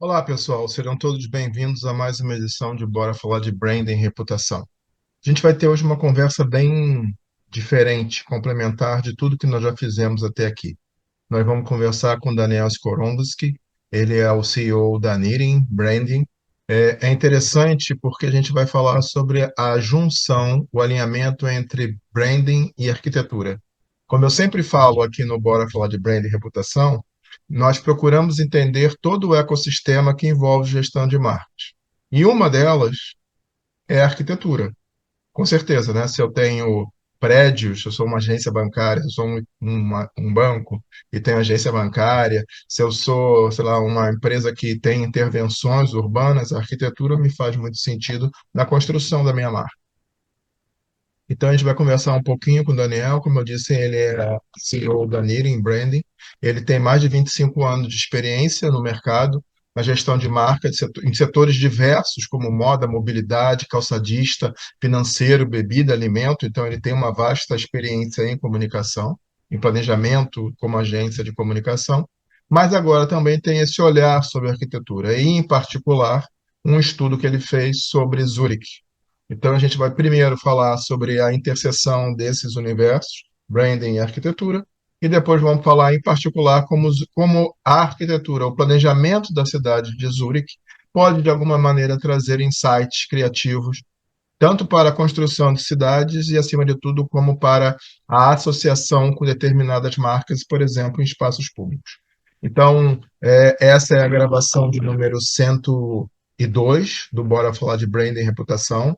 Olá, pessoal, sejam todos bem-vindos a mais uma edição de Bora Falar de Branding e Reputação. A gente vai ter hoje uma conversa bem diferente, complementar de tudo que nós já fizemos até aqui. Nós vamos conversar com Daniel Skoromsky, ele é o CEO da Knitting Branding. É interessante porque a gente vai falar sobre a junção, o alinhamento entre branding e arquitetura. Como eu sempre falo aqui no Bora Falar de Branding e Reputação, nós procuramos entender todo o ecossistema que envolve gestão de marcas. E uma delas é a arquitetura. Com certeza, né? Se eu tenho prédios, se eu sou uma agência bancária, se eu sou um banco e tenho agência bancária, se eu sou, sei lá, uma empresa que tem intervenções urbanas, a arquitetura me faz muito sentido na construção da minha marca. Então a gente vai conversar um pouquinho com o Daniel, como eu disse, ele é CEO da Knitting Branding, ele tem mais de 25 anos de experiência no mercado, na gestão de marca em setores diversos, como moda, mobilidade, calçadista, financeiro, bebida, alimento, então ele tem uma vasta experiência em comunicação, em planejamento como agência de comunicação, mas agora também tem esse olhar sobre arquitetura, e em particular, um estudo que ele fez sobre Zurich. Então, a gente vai primeiro falar sobre a interseção desses universos, branding e arquitetura, e depois vamos falar em particular como a arquitetura, o planejamento da cidade de Zurique, pode, de alguma maneira, trazer insights criativos, tanto para a construção de cidades e, acima de tudo, como para a associação com determinadas marcas, por exemplo, em espaços públicos. Então, essa é a gravação de número 102 do Bora Falar de Branding e Reputação.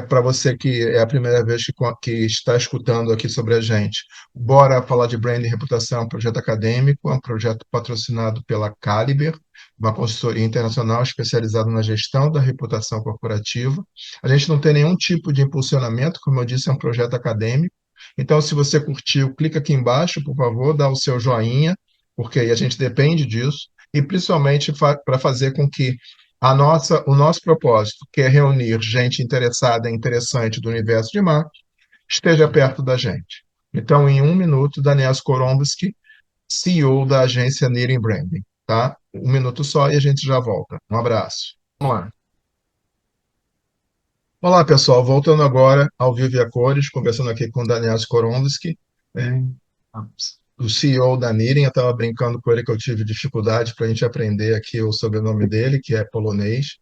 Para você que é a primeira vez que está escutando aqui sobre a gente, Bora Falar de Branding e Reputação é um projeto acadêmico, é um projeto patrocinado pela Caliber, uma consultoria internacional especializada na gestão da reputação corporativa. A gente não tem nenhum tipo de impulsionamento, como eu disse, é um projeto acadêmico. Então, se você curtiu, clica aqui embaixo, por favor, dá o seu joinha, porque aí a gente depende disso, e principalmente para fazer com que o nosso propósito, que é reunir gente interessada e interessante do universo de marketing, esteja perto da gente. Então, em um minuto, Daniel Skoromsky, CEO da agência Knitting Branding, tá? Um minuto só e a gente já volta. Um abraço. Vamos lá. Olá, pessoal. Voltando agora ao Vivo e a Cores, conversando aqui com o Daniel Skoromsky, é, o CEO da Knitting. Eu estava brincando com ele que eu tive dificuldade para a gente aprender aqui o sobrenome dele, que é polonês.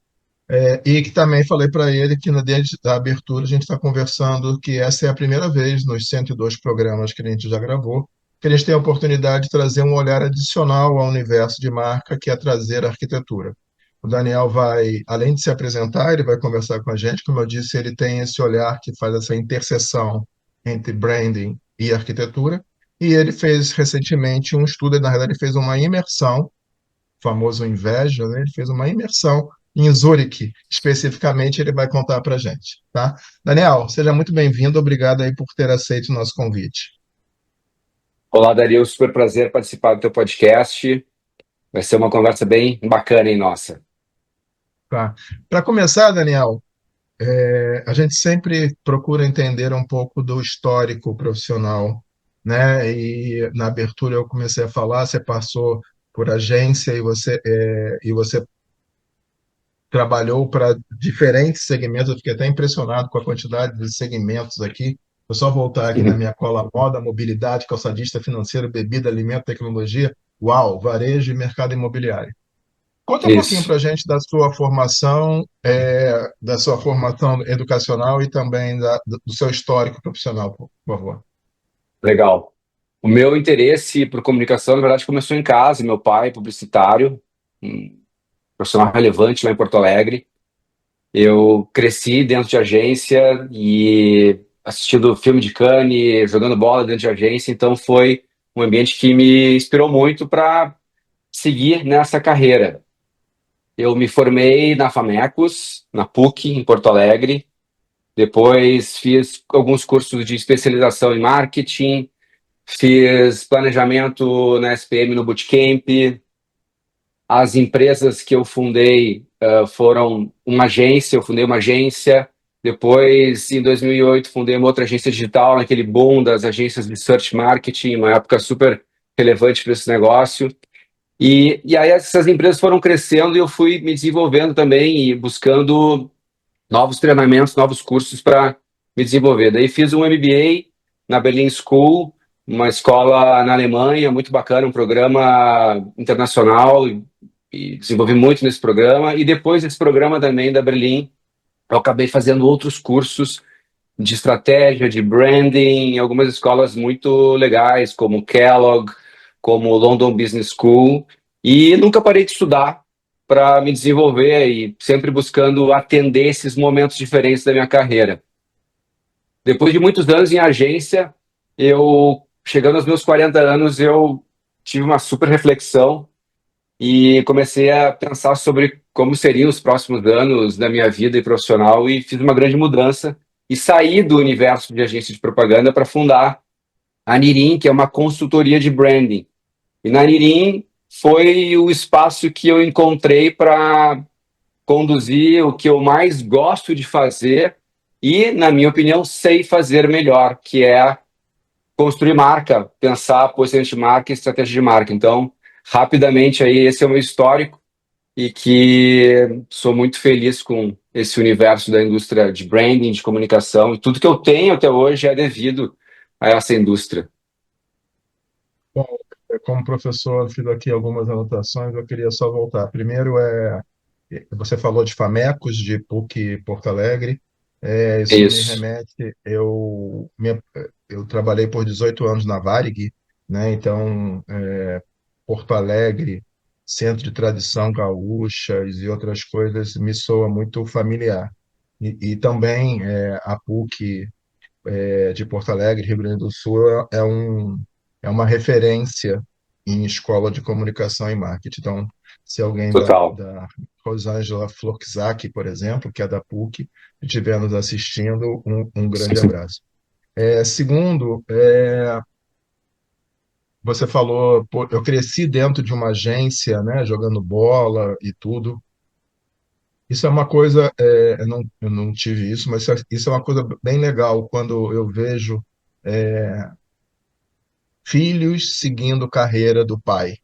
E que também falei para ele que no dia da abertura a gente está conversando que essa é a primeira vez nos 102 programas que a gente já gravou, que a gente tem a oportunidade de trazer um olhar adicional ao universo de marca, que é trazer a arquitetura. O Daniel vai, além de se apresentar, ele vai conversar com a gente. Como eu disse, ele tem esse olhar que faz essa interseção entre branding e arquitetura. E ele fez recentemente um estudo, na verdade, ele fez uma imersão, famoso Inveja, né? Ele fez uma imersão em Zurique, especificamente, ele vai contar para a gente, tá? Daniel, seja muito bem-vindo, obrigado aí por ter aceito o nosso convite. Olá, Dario, super prazer participar do teu podcast. Vai ser uma conversa bem bacana, hein, nossa. Tá. Para começar, Daniel, a gente sempre procura entender um pouco do histórico profissional, né? E na abertura eu comecei a falar, você passou por agência e você trabalhou para diferentes segmentos. Eu fiquei até impressionado com a quantidade de segmentos aqui. Vou só voltar aqui na Uhum. minha cola: moda, mobilidade, calçadista, financeiro, bebida, alimento, tecnologia. Uau, varejo e mercado imobiliário. Conta um pouquinho Isso, para a gente da sua formação educacional e também do seu histórico profissional, por favor. legal. O meu interesse por comunicação, na verdade, começou em casa. Meu pai, publicitário, um profissional relevante lá em Porto Alegre. Eu cresci dentro de agência e assistindo filme de Cannes, jogando bola dentro de agência. Então, foi um ambiente que me inspirou muito para seguir nessa carreira. Eu me formei na Famecos, na PUC, em Porto Alegre. Depois fiz alguns cursos de especialização em marketing, fiz planejamento na SPM no Bootcamp. As empresas que eu fundei foram uma agência, eu fundei uma agência. Depois, em 2008, fundei uma outra agência digital, naquele boom das agências de search marketing, uma época super relevante para esse negócio. E aí essas empresas foram crescendo e eu fui me desenvolvendo também e buscando novos treinamentos, novos cursos para me desenvolver. Daí fiz um MBA na Berlin School, uma escola na Alemanha, muito bacana, um programa internacional, e desenvolvi muito nesse programa. E depois desse programa também da Berlim, eu acabei fazendo outros cursos de estratégia, de branding, em algumas escolas muito legais, como Kellogg, como London Business School, e nunca parei de estudar para me desenvolver e sempre buscando atender esses momentos diferentes da minha carreira. Depois de muitos anos em agência, eu, chegando aos meus 40 anos, eu tive uma super reflexão e comecei a pensar sobre como seriam os próximos anos da minha vida e profissional e fiz uma grande mudança e saí do universo de agência de propaganda para fundar a Nirim, que é uma consultoria de branding. E na Nirim foi o espaço que eu encontrei para conduzir o que eu mais gosto de fazer e, na minha opinião, sei fazer melhor, que é construir marca, pensar posicionamento de marca e estratégia de marca. Então, rapidamente aí, esse é o meu histórico e que sou muito feliz com esse universo da indústria de branding, de comunicação, e tudo que eu tenho até hoje é devido a essa indústria. Bom, como professor, eu fiz aqui algumas anotações, eu queria só voltar. Primeiro você falou de Famecos, de PUC Porto Alegre. Isso me Isso, remete, eu trabalhei por 18 anos na Varig, né? Então, Porto Alegre, centro de tradição gaúchas e outras coisas, me soa muito familiar. E também a PUC de Porto Alegre, Rio Grande do Sul, é uma referência em escola de comunicação e marketing. Então, se alguém total. da Rosângela Florczak, por exemplo, que é da PUC, estiver nos assistindo, um grande abraço. Segundo, você falou, pô, eu cresci dentro de uma agência, né, jogando bola e tudo. Isso é uma coisa, eu não tive isso, mas isso é uma coisa bem legal quando eu vejo filhos seguindo carreira do pai,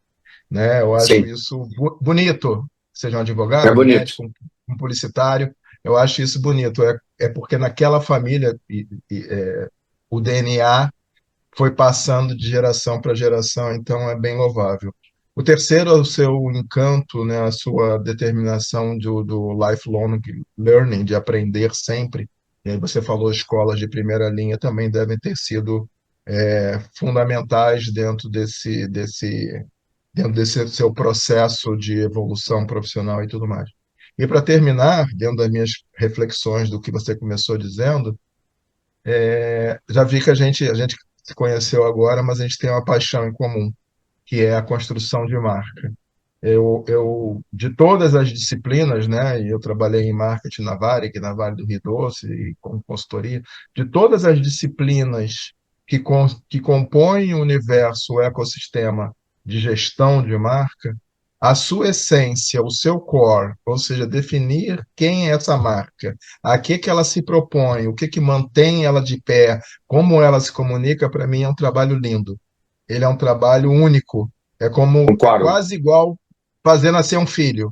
né? Eu acho Sim, isso bonito, seja um é advogado, um bonito. médico, um publicitário, eu acho isso bonito. É porque naquela família o DNA foi passando de geração para geração, então é bem louvável. O terceiro é o seu encanto, né, a sua determinação do lifelong learning, de aprender sempre. E aí você falou escolas de primeira linha também devem ter sido fundamentais dentro desse seu processo de evolução profissional e tudo mais. E para terminar, dentro das minhas reflexões do que você começou dizendo, já vi que a gente se conheceu agora, mas a gente tem uma paixão em comum, que é a construção de marca. De todas as disciplinas, né, e eu trabalhei em marketing na Varig, na Vale do Rio Doce, e com consultoria, de todas as disciplinas que compõem o universo, o ecossistema de gestão de marca, a sua essência, o seu core, ou seja, definir quem é essa marca, a que ela se propõe, o que mantém ela de pé, como ela se comunica, para mim é um trabalho lindo. Ele é um trabalho único. É Concordo. quase igual fazer nascer um filho,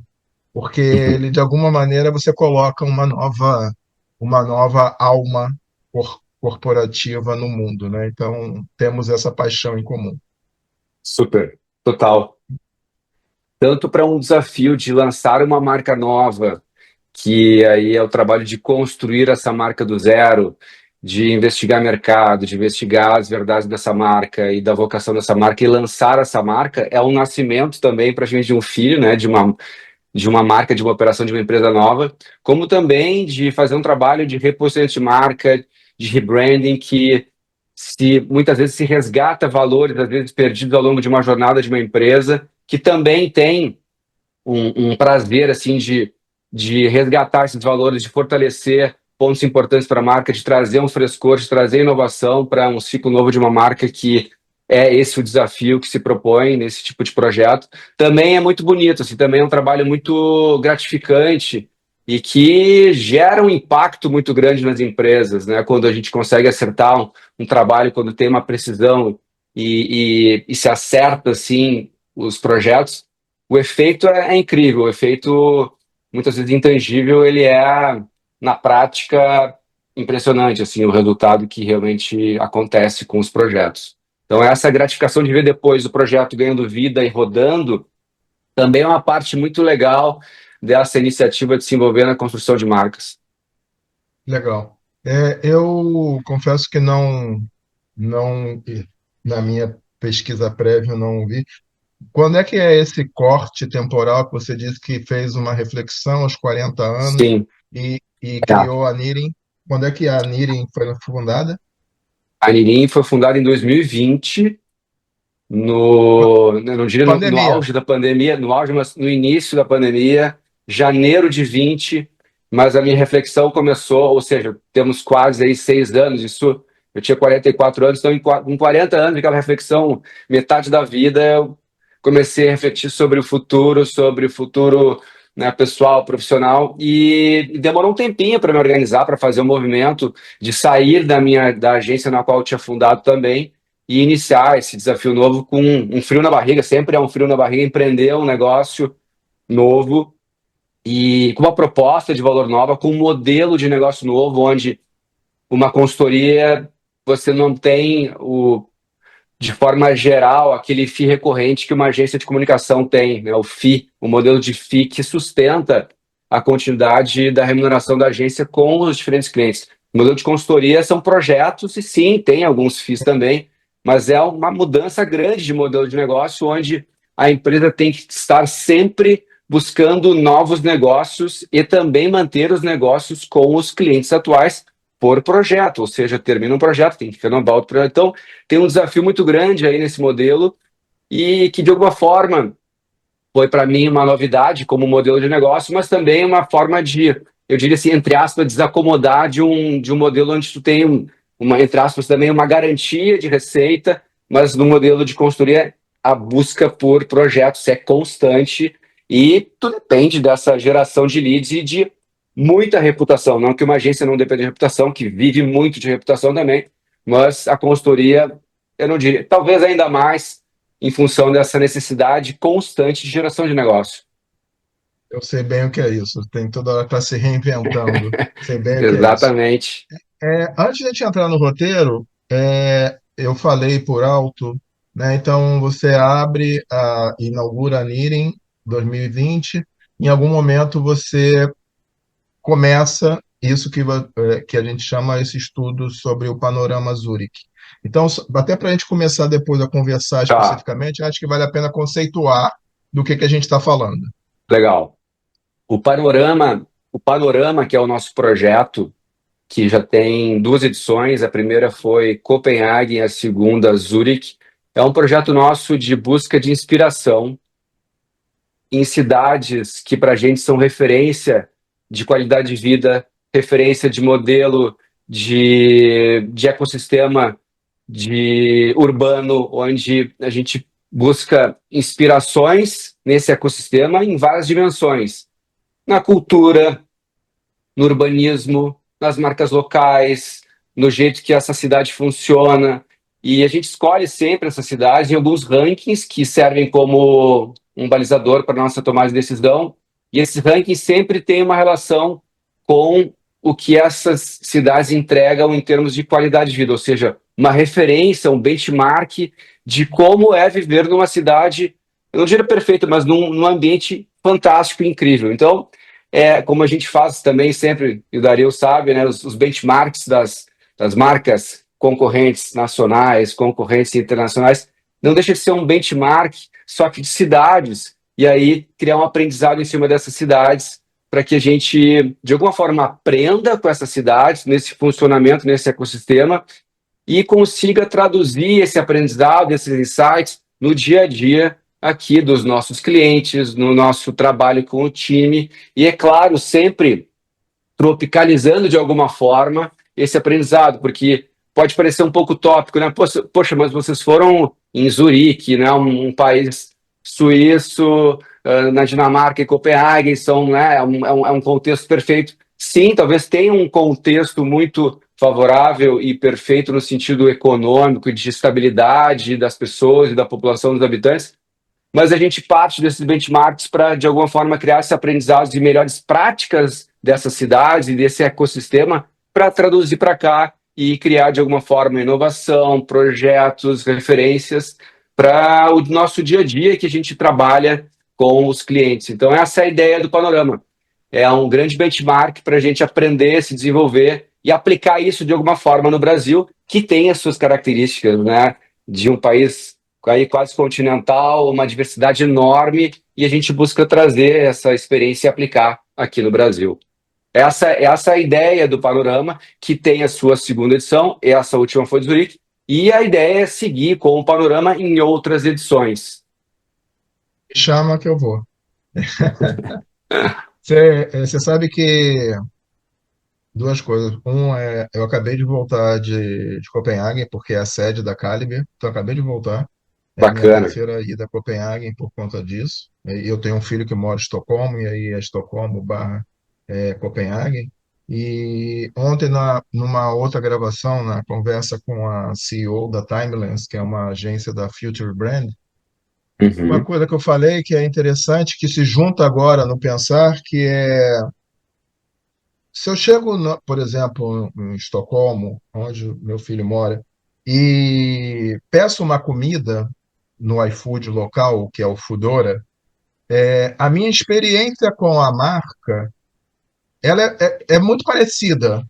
porque ele de alguma maneira você coloca uma nova alma corporativa no mundo, né? Então temos essa paixão em comum. Super, total. Tanto para um desafio de lançar uma marca nova, que aí é o trabalho de construir essa marca do zero, de investigar mercado, de investigar as verdades dessa marca e da vocação dessa marca e lançar essa marca, é um nascimento também para a gente de um filho, né, de uma marca, de uma operação de uma empresa nova, como também de fazer um trabalho de reposicionamento de marca, de rebranding, que se muitas vezes se resgata valores, às vezes perdidos ao longo de uma jornada de uma empresa, que também tem um prazer assim de resgatar esses valores, de fortalecer pontos importantes para a marca, de trazer um frescor, de trazer inovação para um ciclo novo de uma marca que é esse o desafio que se propõe nesse tipo de projeto. Também é muito bonito, assim, também é um trabalho muito gratificante e que gera um impacto muito grande nas empresas, né? Quando a gente consegue acertar um trabalho, quando tem uma precisão e se acerta assim os projetos, o efeito é incrível, o efeito muitas vezes intangível, ele é, na prática, impressionante, assim, o resultado que realmente acontece com os projetos. Então, essa gratificação de ver depois o projeto ganhando vida e rodando também é uma parte muito legal dessa iniciativa de se envolver na construção de marcas. Legal. Eu confesso que não, na minha pesquisa prévia, eu não vi. Quando é que é esse corte temporal que você disse que fez uma reflexão aos 40 anos Sim, e é. criou a Nirin? Quando é que a Nirin foi fundada? A Nirim foi fundada em 2020, Pa- eu não diria no Pandemia. auge da pandemia, no auge, mas no início da pandemia, janeiro de 20, mas a minha reflexão começou, ou seja, temos quase aí 6 anos, isso, eu tinha 44 anos, então em 40 anos, aquela reflexão, metade da vida, eu comecei a refletir sobre o futuro, né, pessoal, profissional, e demorou um tempinho para me organizar, para fazer um movimento de sair da agência na qual eu tinha fundado também, e iniciar esse desafio novo com um frio na barriga, sempre é um frio na barriga, empreender um negócio novo e com uma proposta de valor nova, com um modelo de negócio novo, onde uma consultoria você não tem de forma geral aquele FII recorrente que uma agência de comunicação tem, né? O FII, o modelo de FII que sustenta a continuidade da remuneração da agência com os diferentes clientes. O modelo de consultoria são projetos, e sim, tem alguns FIIs também, mas é uma mudança grande de modelo de negócio, onde a empresa tem que estar sempre buscando novos negócios e também manter os negócios com os clientes atuais por projeto, ou seja, termina um projeto, tem que renovar outro projeto. Então, tem um desafio muito grande aí nesse modelo e que, de alguma forma, foi para mim uma novidade como modelo de negócio, mas também uma forma de, eu diria assim, entre aspas, desacomodar de um modelo onde tu tem uma, entre aspas, também uma garantia de receita, mas no modelo de consultoria a busca por projetos é constante e tudo depende dessa geração de leads e de muita reputação. Não que uma agência não dependa de reputação, que vive muito de reputação também, mas a consultoria, eu não diria, talvez ainda mais em função dessa necessidade constante de geração de negócio. Eu sei bem o que é isso. Tem toda hora que está se reinventando. Sei bem o que é isso. Exatamente. Antes de a gente entrar no roteiro, eu falei por alto, né? Então você inaugura a Nirin 2020. Em algum momento você começa isso que a gente chama esse estudo sobre o panorama Zurich. Então, até para a gente começar depois a conversar Tá, especificamente, acho que vale a pena conceituar do que a gente está falando. legal. O Panorama, que é o nosso projeto, que já tem duas edições, a primeira foi Copenhague, a segunda Zurich. É um projeto nosso de busca de inspiração em cidades que para a gente são referência de qualidade de vida, referência de modelo de ecossistema de urbano, onde a gente busca inspirações nesse ecossistema em várias dimensões, na cultura, no urbanismo, nas marcas locais, no jeito que essa cidade funciona. E a gente escolhe sempre essa cidade em alguns rankings que servem como um balizador para a nossa tomada de decisão. E esses rankings sempre têm uma relação com o que essas cidades entregam em termos de qualidade de vida, ou seja, uma referência, um benchmark de como é viver numa cidade, eu não diria perfeita, mas num ambiente fantástico e incrível. Então, como a gente faz também sempre, e o Dario sabe, né, os benchmarks das marcas concorrentes nacionais, concorrentes internacionais, não deixa de ser um benchmark, só que de cidades, e aí criar um aprendizado em cima dessas cidades, para que a gente, de alguma forma, aprenda com essas cidades, nesse funcionamento, nesse ecossistema, e consiga traduzir esse aprendizado, esses insights, no dia a dia aqui dos nossos clientes, no nosso trabalho com o time, e é claro, sempre tropicalizando de alguma forma esse aprendizado, porque pode parecer um pouco tópico, né? Poxa, mas vocês foram em Zurique, né? Um país suíço, na Dinamarca e Copenhague, são, né? É um contexto perfeito. Sim, talvez tenha um contexto muito favorável e perfeito no sentido econômico, de estabilidade das pessoas e da população dos habitantes, mas a gente parte desses benchmarks para, de alguma forma, criar esses aprendizados de melhores práticas dessas cidades e desse ecossistema para traduzir para cá e criar, de alguma forma, inovação, projetos, referências para o nosso dia a dia que a gente trabalha com os clientes. Então, essa é a ideia do Panorama. É um grande benchmark para a gente aprender, se desenvolver e aplicar isso de alguma forma no Brasil, que tem as suas características, né? De um país aí quase continental, uma diversidade enorme, e a gente busca trazer essa experiência e aplicar aqui no Brasil. Essa é a ideia do Panorama, que tem a sua segunda edição, essa última foi de Zurique, e a ideia é seguir com o Panorama em outras edições. Me chama que eu vou. Você sabe que duas coisas. Um é, eu acabei de voltar de Copenhague, porque é a sede da Caliber, então eu acabei de voltar. É a minha Bacana. terceira ida a Copenhague por conta disso. E eu tenho um filho que mora em Estocolmo, e aí é Estocolmo barra Copenhague. E ontem, numa outra gravação, na conversa com a CEO da Timeless, que é uma agência da Future Brand, uma Uhum, coisa que eu falei que é interessante, que se junta agora no pensar, que é se eu chego, por exemplo, em Estocolmo, onde o meu filho mora, e peço uma comida no iFood local, que é o Foodora, a minha experiência com a marca, ela é muito parecida.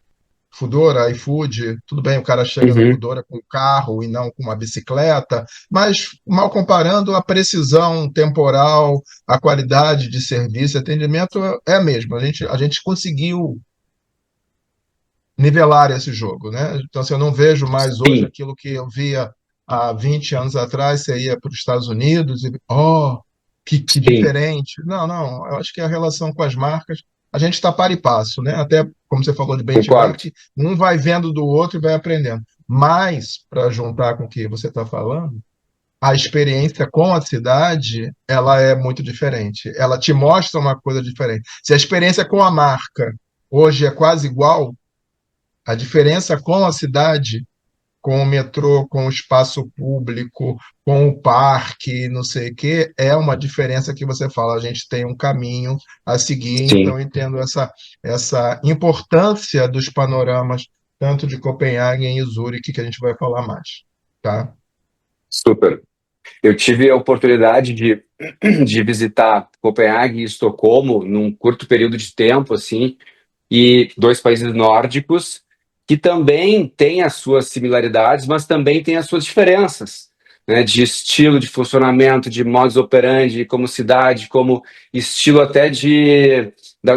Foodora, iFood, tudo bem, o cara chega no uhum, Foodora com carro e não com uma bicicleta, mas mal comparando, a precisão temporal, a qualidade de serviço, atendimento é a mesma. A gente conseguiu nivelar esse jogo, né? Então, assim, eu não vejo mais hoje sim, aquilo que eu via há 20 anos atrás, você ia para os Estados Unidos e, oh, que sim, diferente. Não, não, eu acho que a relação com as marcas, a gente está par e passo, né? Até, como você falou de concordo. benchmark, um vai vendo do outro e vai aprendendo. Mas, para juntar com o que você está falando, a experiência com a cidade, ela é muito diferente. Ela te mostra uma coisa diferente. Se a experiência com a marca hoje é quase igual, a diferença com a cidade, com o metrô, com o espaço público, com o parque, não sei o quê, é uma diferença que você fala, a gente tem um caminho a seguir, Sim, então eu entendo essa importância dos panoramas, tanto de Copenhague e Zurique, que a gente vai falar mais, tá? super. Eu tive a oportunidade de visitar Copenhague e Estocolmo num curto período de tempo, assim, e dois países nórdicos que também têm as suas similaridades, mas também têm as suas diferenças, né, de estilo de funcionamento, de modus operandi, como cidade, como estilo até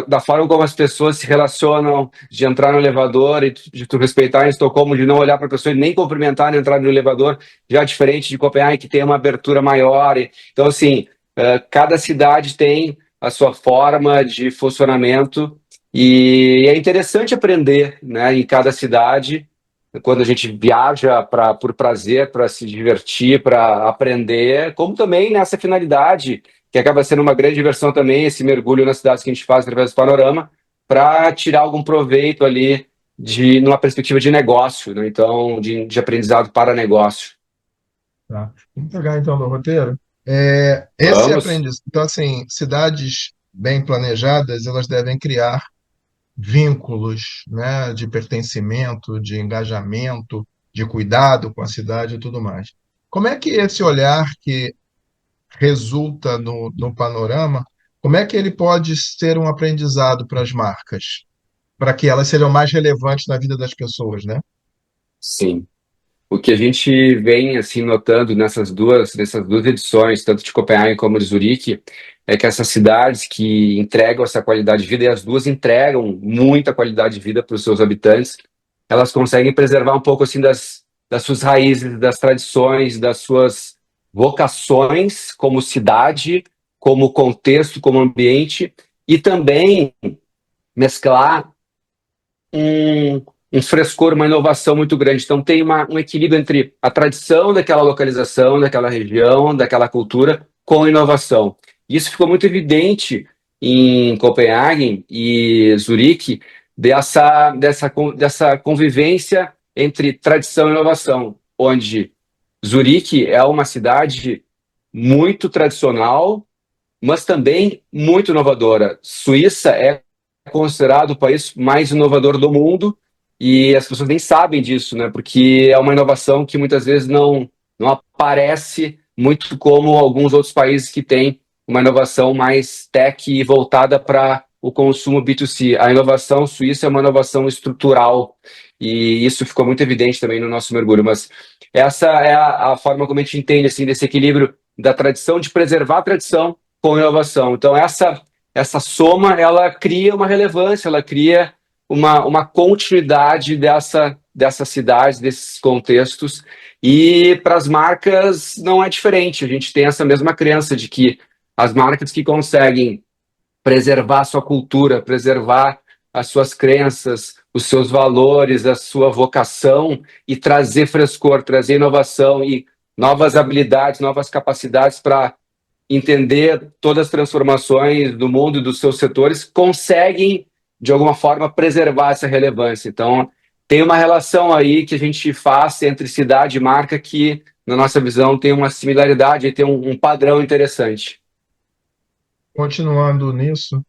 da forma como as pessoas se relacionam, de entrar no elevador e de tu respeitar em Estocolmo, de não olhar para a pessoa e nem cumprimentar na entrada no elevador, já diferente de Copenhague, que tem uma abertura maior. Então, assim, cada cidade tem a sua forma de funcionamento e é interessante aprender, né, em cada cidade, quando a gente viaja por prazer, para se divertir, para aprender, como também nessa finalidade, que acaba sendo uma grande diversão também, esse mergulho nas cidades que a gente faz através do panorama, para tirar algum proveito ali numa perspectiva de negócio, né? Então, de aprendizado para negócio. Tá. Vamos pegar então no roteiro. Esse Vamos? aprendizado, então, assim, cidades bem planejadas, elas devem criar vínculos, né, de pertencimento, de engajamento, de cuidado com a cidade e tudo mais. Como é que esse olhar que resulta no panorama, como é que ele pode ser um aprendizado para as marcas, para que elas sejam mais relevantes na vida das pessoas, né? Sim. O que a gente vem assim notando nessas duas edições, tanto de Copenhague como de Zurique, é que essas cidades que entregam essa qualidade de vida, e as duas entregam muita qualidade de vida para os seus habitantes, elas conseguem preservar um pouco assim das suas raízes, das tradições, das suas vocações como cidade, como contexto, como ambiente, e também mesclar um, um frescor, uma inovação muito grande. Então, tem um equilíbrio entre a tradição daquela localização, daquela região, daquela cultura, com inovação. Isso ficou muito evidente em Copenhague e Zurique, dessa convivência entre tradição e inovação, onde Zurique é uma cidade muito tradicional, mas também muito inovadora. Suíça é considerado o país mais inovador do mundo e as pessoas nem sabem disso, né? Porque é uma inovação que muitas vezes não aparece muito como alguns outros países que têm uma inovação mais tech voltada para o consumo B2C. A inovação suíça é uma inovação estrutural e isso ficou muito evidente também no nosso mergulho. Mas essa é a forma como a gente entende assim desse equilíbrio da tradição, de preservar a tradição com inovação. Então, essa soma, ela cria uma relevância, ela cria uma continuidade dessas cidades, desses contextos, e para as marcas não é diferente. A gente tem essa mesma crença de que as marcas que conseguem preservar a sua cultura, preservar as suas crenças, os seus valores, a sua vocação e trazer frescor, trazer inovação e novas habilidades, novas capacidades para entender todas as transformações do mundo e dos seus setores, conseguem, de alguma forma, preservar essa relevância. Então, tem uma relação aí que a gente faz entre cidade e marca que, na nossa visão, tem uma similaridade e tem um padrão interessante. Continuando nisso,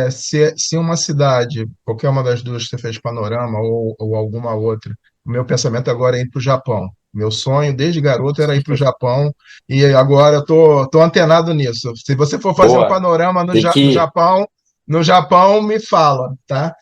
se uma cidade, qualquer uma das duas que você fez Panorama ou alguma outra, o meu pensamento agora é ir para o Japão. Meu sonho desde garoto era ir para o Japão e agora tô antenado nisso. Se você for fazer um Boa, panorama tem No que. Japão, no Japão me fala, tá?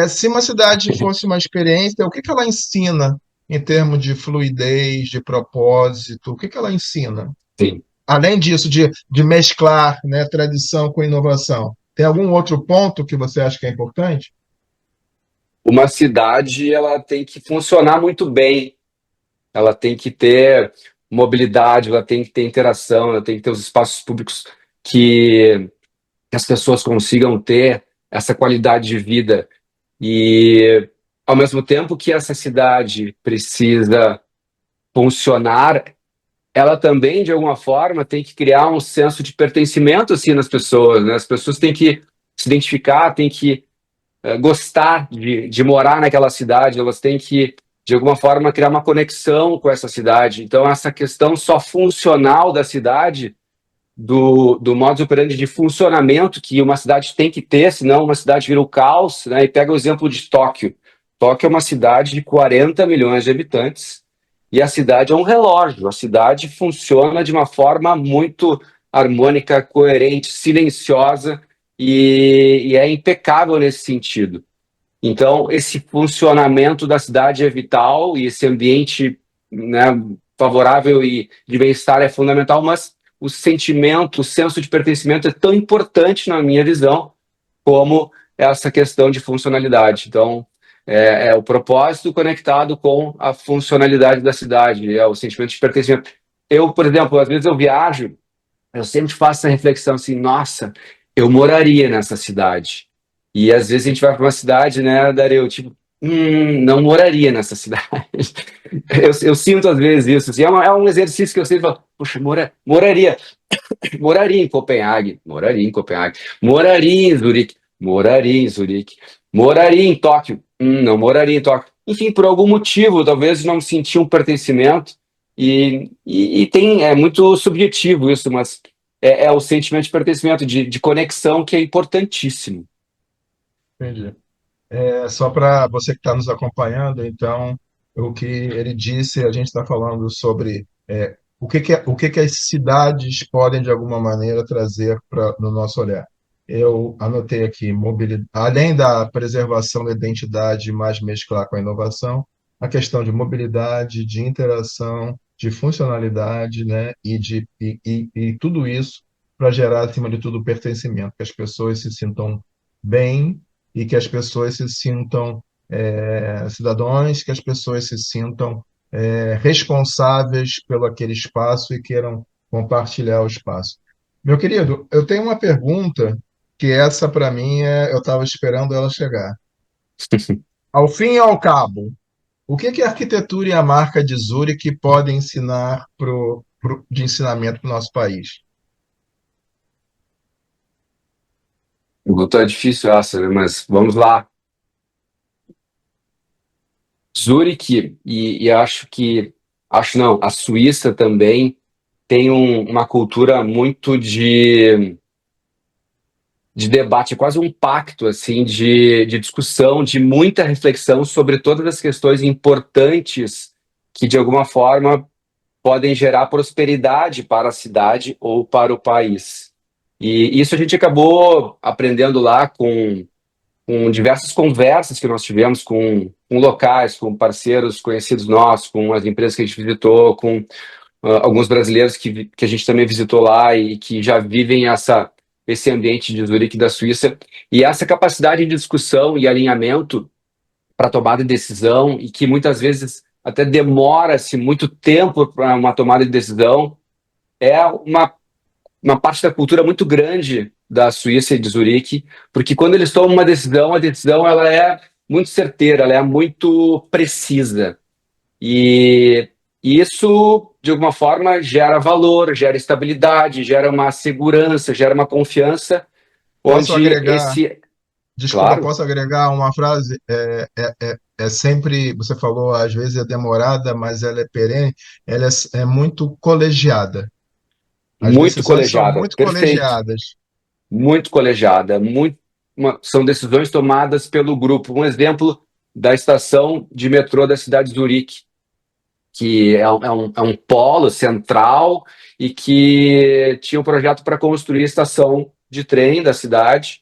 Se uma cidade fosse uma experiência, o que que ela ensina em termos de fluidez, de propósito? O que que ela ensina? Sim. Além disso, de mesclar, né, tradição com inovação, tem algum outro ponto que você acha que é importante? Uma cidade ela tem que funcionar muito bem, ela tem que ter mobilidade, ela tem que ter interação, ela tem que ter os espaços públicos que as pessoas consigam ter essa qualidade de vida. E, ao mesmo tempo que essa cidade precisa funcionar, ela também, de alguma forma, tem que criar um senso de pertencimento assim, nas pessoas. Né? As pessoas têm que se identificar, têm que gostar de morar naquela cidade, elas têm que, de alguma forma, criar uma conexão com essa cidade. Então, essa questão só funcional da cidade do modus operandi de funcionamento que uma cidade tem que ter, senão uma cidade vira o caos, né? E pega o exemplo de Tóquio. Tóquio é uma cidade de 40 milhões de habitantes e a cidade é um relógio. A cidade funciona de uma forma muito harmônica, coerente, silenciosa e é impecável nesse sentido. Então, esse funcionamento da cidade é vital e esse ambiente, né, favorável e de bem-estar é fundamental, mas o sentimento, o senso de pertencimento é tão importante, na minha visão, como essa questão de funcionalidade. Então, é o propósito conectado com a funcionalidade da cidade, é o sentimento de pertencimento. Eu, por exemplo, às vezes eu viajo, eu sempre faço essa reflexão assim, nossa, eu moraria nessa cidade. E às vezes a gente vai para uma cidade, né, Dario, tipo, não moraria nessa cidade. Eu sinto às vezes isso. Assim, é um exercício que eu sempre falo, puxa, moraria em Copenhague, moraria em Zurique, moraria em Tóquio, não moraria em Tóquio. Enfim, por algum motivo, talvez não sentir um pertencimento, e tem, é muito subjetivo isso, mas é o sentimento de pertencimento, de conexão que é importantíssimo. Entendi. Só para você que está nos acompanhando, então, o que ele disse, a gente está falando sobre o que que as cidades podem, de alguma maneira, trazer no nosso olhar. Eu anotei aqui, mobilidade, além da preservação da identidade, mais mesclar com a inovação, a questão de mobilidade, de interação, de funcionalidade, né, e tudo isso para gerar, acima de tudo, pertencimento, que as pessoas se sintam bem e que as pessoas se sintam cidadãos, que as pessoas se sintam responsáveis pelo aquele espaço e queiram compartilhar o espaço. Meu querido, eu tenho uma pergunta que essa para mim eu estava esperando ela chegar. Ao fim e ao cabo, o que que a arquitetura e a marca de Zurich podem ensinar de ensinamento para o nosso país? Pergunta difícil essa, né? Mas vamos lá. Zurique, e acho não, a Suíça também. tem uma cultura muito de debate, quase um pacto assim de discussão, de muita reflexão sobre todas as questões importantes que, de alguma forma, podem gerar prosperidade para a cidade ou para o país. E isso a gente acabou aprendendo lá com diversas conversas que nós tivemos com locais, com parceiros conhecidos nossos, com as empresas que a gente visitou, com alguns brasileiros que a gente também visitou lá e que já vivem esse ambiente de Zurique da Suíça. E essa capacidade de discussão e alinhamento para tomada de decisão, e que muitas vezes até demora-se muito tempo para uma tomada de decisão, é uma parte da cultura muito grande da Suíça e de Zurique, porque quando eles tomam uma decisão, a decisão ela é muito certeira, ela é muito precisa. E isso, de alguma forma, gera valor, gera estabilidade, gera uma segurança, gera uma confiança, Posso onde agregar, esse, desculpa, claro, posso agregar uma frase? É sempre, você falou, às vezes é demorada, mas ela é perene, ela é muito colegiada. As muito decisões são colegiada, muito perfeito, colegiadas. muito colegiada, são decisões tomadas pelo grupo. Um exemplo da estação de metrô da cidade de Zurique, que é um polo central e que tinha um projeto para construir a estação de trem da cidade,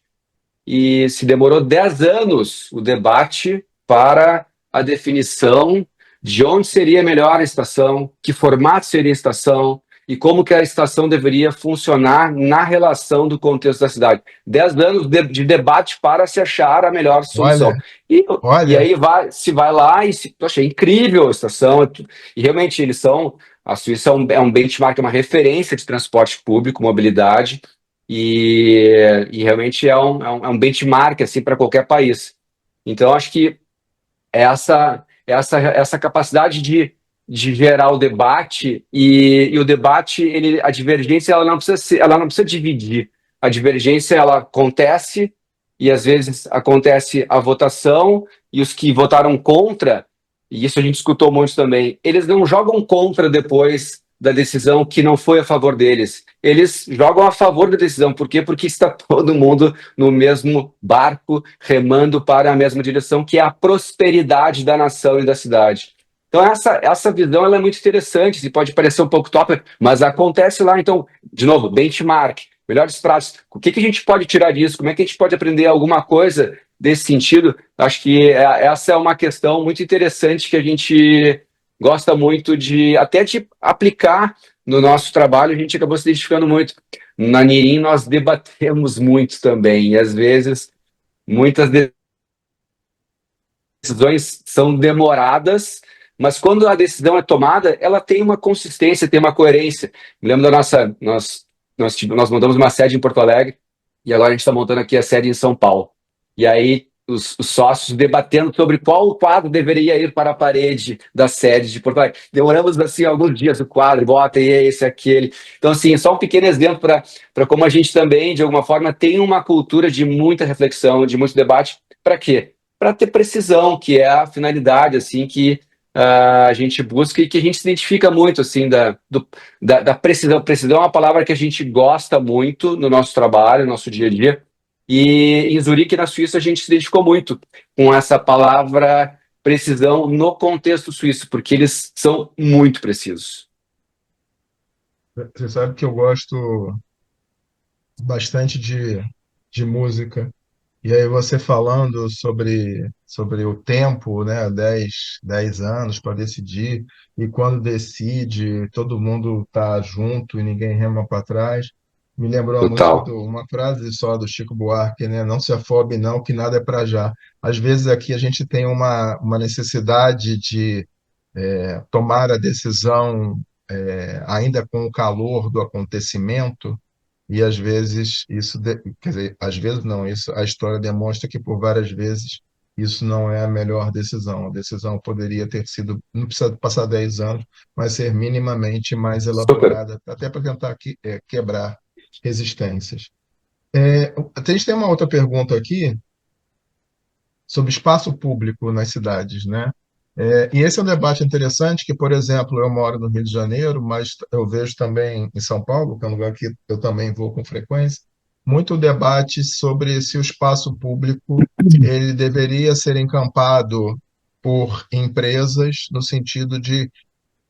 e se demorou 10 anos o debate para a definição de onde seria melhor a estação, que formato seria a estação e como que a estação deveria funcionar na relação do contexto da cidade. 10 anos de debate para se achar a melhor Olha, solução. E, e olha, aí se vai lá e eu achei incrível a estação. E realmente a Suíça é um benchmark, é uma referência de transporte público, mobilidade, e realmente é um benchmark assim, para qualquer país. Então, acho que essa capacidade de gerar o debate, e o debate, a divergência, ela não precisa dividir. A divergência, ela acontece, e às vezes acontece a votação, e os que votaram contra, e isso a gente escutou muito também, eles não jogam contra depois da decisão que não foi a favor deles. Eles jogam a favor da decisão. Por quê? Porque está todo mundo no mesmo barco, remando para a mesma direção, que é a prosperidade da nação e da cidade. Então, essa visão ela é muito interessante, e pode parecer um pouco top, mas acontece lá. Então, de novo, benchmark, melhores práticas. O que a gente pode tirar disso? Como é que a gente pode aprender alguma coisa desse sentido? Acho que essa é uma questão muito interessante que a gente gosta muito até de aplicar no nosso trabalho. A gente acabou se identificando muito. Na Nirim, nós debatemos muito também, e às vezes muitas decisões são demoradas, mas quando a decisão é tomada, ela tem uma consistência, tem uma coerência. Me lembro da nossa. Nós montamos uma sede em Porto Alegre, e agora a gente está montando aqui a sede em São Paulo. E aí os sócios debatendo sobre qual quadro deveria ir para a parede da sede de Porto Alegre. Demoramos assim alguns dias o quadro, bota e esse, aquele. Então, assim, só um pequeno exemplo para como a gente também, de alguma forma, tem uma cultura de muita reflexão, de muito debate. Para quê? Para ter precisão, que é a finalidade assim que a gente busca, e que a gente se identifica muito assim da precisão. Precisão é uma palavra que a gente gosta muito no nosso trabalho, no nosso dia a dia. E em Zurique, na Suíça, a gente se identificou muito com essa palavra precisão no contexto suíço, porque eles são muito precisos. você sabe que eu gosto bastante de música. E aí você falando sobre o tempo, né, dez anos para decidir, e quando decide, todo mundo tá junto e ninguém rema para trás. Me lembrou a música Total. uma frase só do Chico Buarque, né? Não se afobe não, que nada é para já. Às vezes aqui a gente tem uma necessidade de tomar a decisão ainda com o calor do acontecimento, e às vezes quer dizer, às vezes não, isso a história demonstra que por várias vezes isso não é a melhor decisão. A decisão poderia ter sido, não precisa passar 10 anos, mas ser minimamente mais Super. elaborada, até para tentar quebrar resistências. A gente tem uma outra pergunta aqui sobre espaço público nas cidades, né? E esse é um debate interessante que, por exemplo, eu moro no Rio de Janeiro, mas eu vejo também em São Paulo, que é um lugar que eu também vou com frequência, muito debate sobre se o espaço público ele deveria ser encampado por empresas no sentido de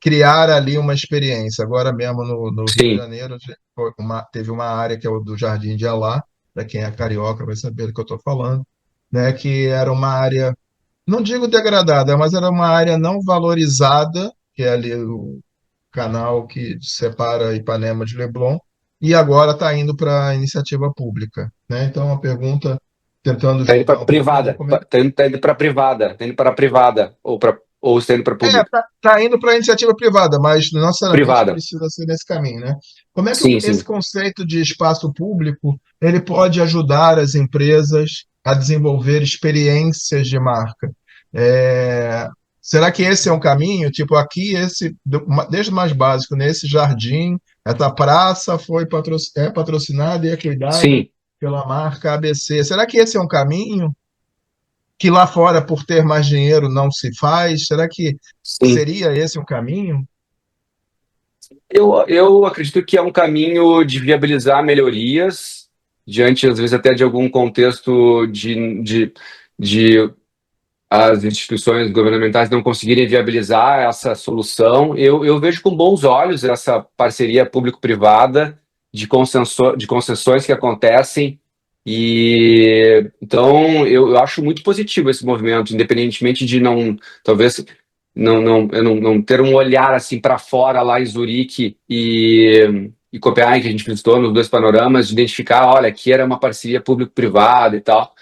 criar ali uma experiência. Agora mesmo no Rio de Sim, Janeiro teve uma área que é o do Jardim de Alá, para quem é carioca vai saber do que eu estou falando, né, que era uma área, não digo degradada, mas era uma área não valorizada, que é ali o canal que separa Ipanema de Leblon, e agora está indo para a iniciativa pública, né? Então, uma pergunta tentando tá indo para julgar um pouquinho privada, como é. tá indo para privada, tá indo para privada, ou está indo para pública. Tá indo para a iniciativa privada, mas não necessariamente Privada. precisa ser nesse caminho, né? Como é que Sim, esse sim. conceito de espaço público ele pode ajudar as empresas a desenvolver experiências de marca? É, será que esse é um caminho? Tipo, aqui, desde o mais básico, nesse jardim, essa praça é patrocinada e é cuidada Sim, pela marca ABC. Será que esse é um caminho? Que lá fora, por ter mais dinheiro, não se faz? Será que sim. seria esse um caminho? Eu acredito que é um caminho de viabilizar melhorias diante, às vezes, até de algum contexto de as instituições governamentais não conseguirem viabilizar essa solução. Eu vejo com bons olhos essa parceria público-privada de concessões que acontecem. E então eu acho muito positivo esse movimento, independentemente de não, talvez eu não ter um olhar assim para fora lá em Zurique e Copenhague, que a gente visitou nos dois panoramas, de identificar, olha, aqui era uma parceria público-privada e tal,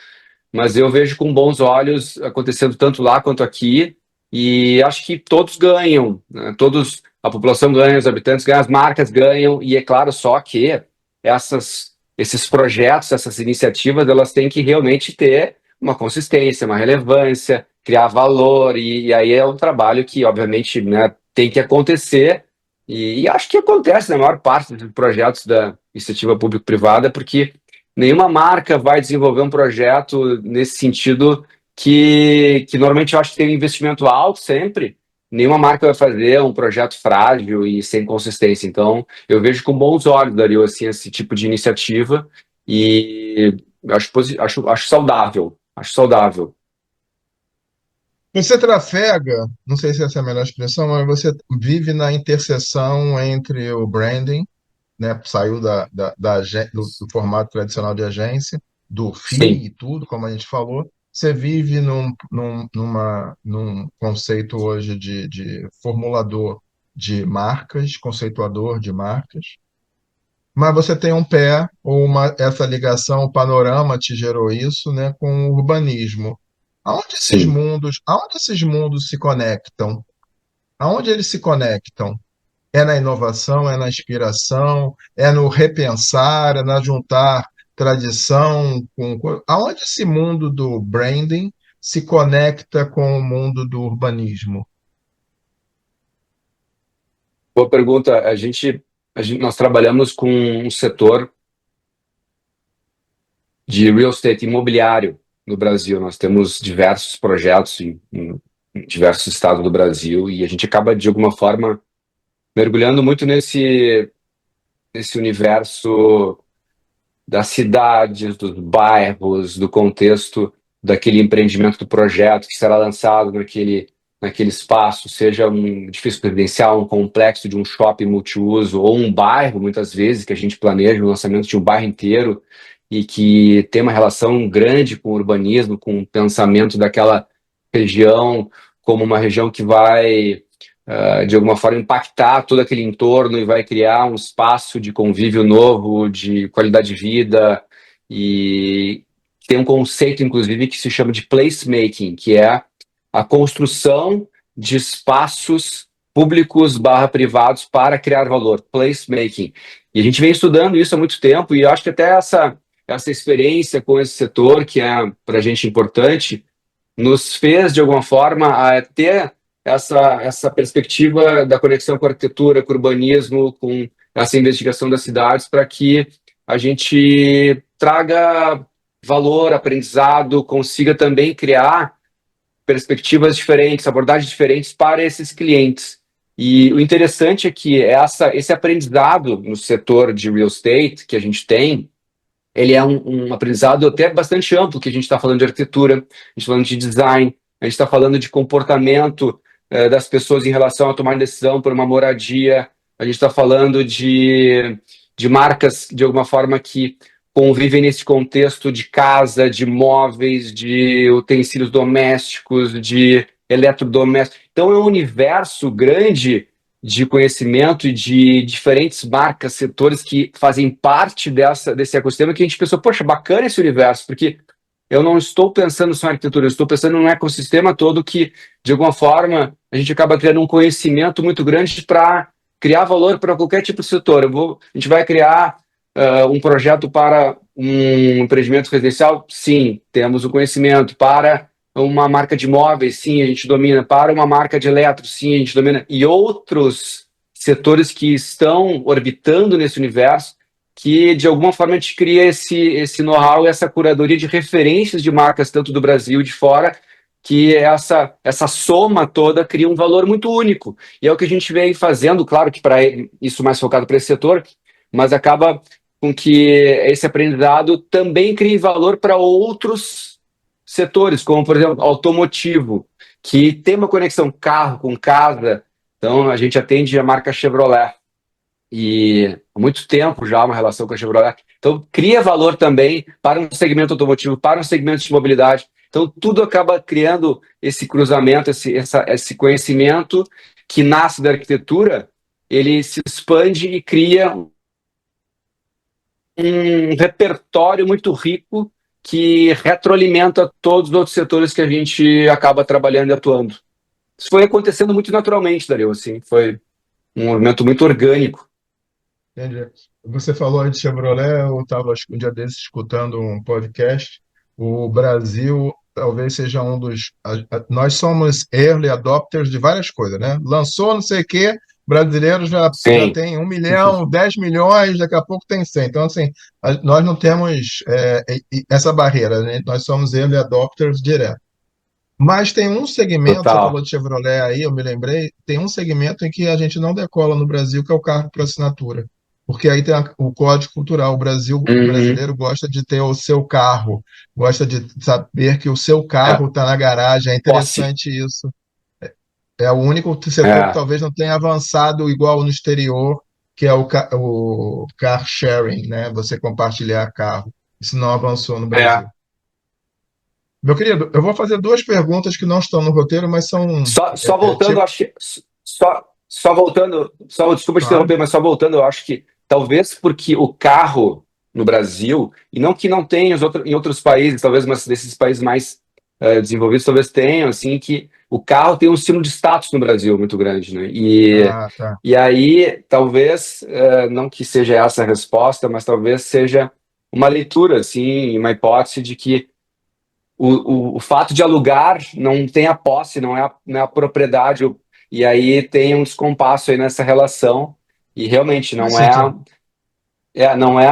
mas eu vejo com bons olhos acontecendo tanto lá quanto aqui, e acho que todos ganham, né? Todos, a população ganha, os habitantes ganham, as marcas ganham, e é claro só que esses projetos, essas iniciativas, elas têm que realmente ter uma consistência, uma relevância, criar valor, e aí é um trabalho que, obviamente, né, tem que acontecer, e acho que acontece na maior parte dos projetos da iniciativa público-privada, porque nenhuma marca vai desenvolver um projeto nesse sentido que normalmente eu acho que tem um investimento alto sempre. Nenhuma marca vai fazer um projeto frágil e sem consistência. Então, eu vejo com bons olhos, Dario, assim, esse tipo de iniciativa e acho saudável. Acho saudável. Você trafega, não sei se essa é a melhor expressão, mas você vive na interseção entre o branding, né? Saiu do formato tradicional de agência, do Sim, FII e tudo, como a gente falou. Você vive num conceito hoje de formulador de marcas, conceituador de marcas, mas você tem um pé, essa ligação, o panorama te gerou isso, né, com o urbanismo. sim. Aonde esses mundos se conectam? Aonde eles se conectam? É na inovação, é na inspiração, é no repensar, é na juntar tradição aonde esse mundo do branding se conecta com o mundo do urbanismo? Boa pergunta. Nós trabalhamos com um setor de real estate imobiliário no Brasil. Nós temos diversos projetos em diversos estados do Brasil e a gente acaba, de alguma forma, mergulhando muito nesse universo das cidades, dos bairros, do contexto daquele empreendimento do projeto que será lançado naquele espaço, seja um edifício residencial, um complexo de um shopping multiuso, ou um bairro, muitas vezes, que a gente planeja o lançamento de um bairro inteiro e que tem uma relação grande com o urbanismo, com o pensamento daquela região como uma região que vai de alguma forma, impactar todo aquele entorno e vai criar um espaço de convívio novo, de qualidade de vida. E tem um conceito, inclusive, que se chama de placemaking, que é a construção de espaços públicos barra privados para criar valor, placemaking. E a gente vem estudando isso há muito tempo e eu acho que até essa experiência com esse setor, que é para a gente importante, nos fez, de alguma forma, a ter essa perspectiva da conexão com a arquitetura, com o urbanismo, com essa investigação das cidades, para que a gente traga valor, aprendizado, consiga também criar perspectivas diferentes, abordagens diferentes para esses clientes. E o interessante é que esse aprendizado no setor de real estate que a gente tem, ele é um aprendizado até bastante amplo, que a gente está falando de arquitetura, a gente está falando de design, a gente está falando de comportamento das pessoas em relação a tomar decisão por uma moradia, a gente está falando de marcas, de alguma forma, que convivem nesse contexto de casa, de móveis, de utensílios domésticos, de eletrodomésticos. Então, é um universo grande de conhecimento e de diferentes marcas, setores que fazem parte desse ecossistema que a gente pensou, poxa, bacana esse universo, porque eu não estou pensando só em arquitetura, eu estou pensando num ecossistema todo que, de alguma forma, a gente acaba criando um conhecimento muito grande para criar valor para qualquer tipo de setor. A gente vai criar um projeto para um empreendimento residencial? Sim, temos o conhecimento. Para uma marca de móveis? Sim, a gente domina. Para uma marca de eletro? Sim, a gente domina. E outros setores que estão orbitando nesse universo que, de alguma forma, a gente cria esse know-how e essa curadoria de referências de marcas, tanto do Brasil e de fora, que essa soma toda cria um valor muito único. E é o que a gente vem fazendo, claro que para isso mais focado para esse setor, mas acaba com que esse aprendizado também crie valor para outros setores, como, por exemplo, automotivo, que tem uma conexão carro com casa. Então, a gente atende a marca Chevrolet e há muito tempo já uma relação com a Chevrolet. Então, cria valor também para um segmento automotivo, para um segmento de mobilidade. Então, tudo acaba criando esse cruzamento, esse conhecimento que nasce da arquitetura, ele se expande e cria um repertório muito rico que retroalimenta todos os outros setores que a gente acaba trabalhando e atuando. Isso foi acontecendo muito naturalmente, Dario, assim, foi um movimento muito orgânico. Entendi. Você falou aí de Chevrolet, eu estava um dia desses escutando um podcast. O Brasil talvez seja um dos. Nós somos early adopters de várias coisas, né? Lançou não sei o quê, brasileiros já Sim, tem 1 milhão, 10 milhões, daqui a pouco tem 100. Então, assim, nós não temos essa barreira, né? Nós somos early adopters direto. Mas tem um segmento, você falou total. de Chevrolet aí, eu me lembrei, tem um segmento em que a gente não decola no Brasil, que é o carro por assinatura. Porque aí tem o código cultural. O Uhum. brasileiro gosta de ter o seu carro, gosta de saber que o seu É, carro está na garagem. É posse. interessante isso. É o único setor que É, talvez não tenha avançado igual no exterior, que é o car sharing, né? Você compartilhar carro. Isso não avançou no Brasil. é. Meu querido, eu vou fazer duas perguntas que não estão no roteiro, mas são Só voltando, tipo, acho que. Só voltando, desculpa te claro. interromper, mas só voltando, eu acho que talvez porque o carro no Brasil, e não que não tenha em outros países, talvez, mas desses países mais desenvolvidos, talvez tenham, assim, que o carro tem um símbolo de status no Brasil muito grande, né? Ah, tá. E aí, talvez, não que seja essa a resposta, mas talvez seja uma leitura, assim, uma hipótese de que o fato de alugar não tem a posse, não é a propriedade, e aí tem um descompasso aí nessa relação, e realmente Faz não é, sentido.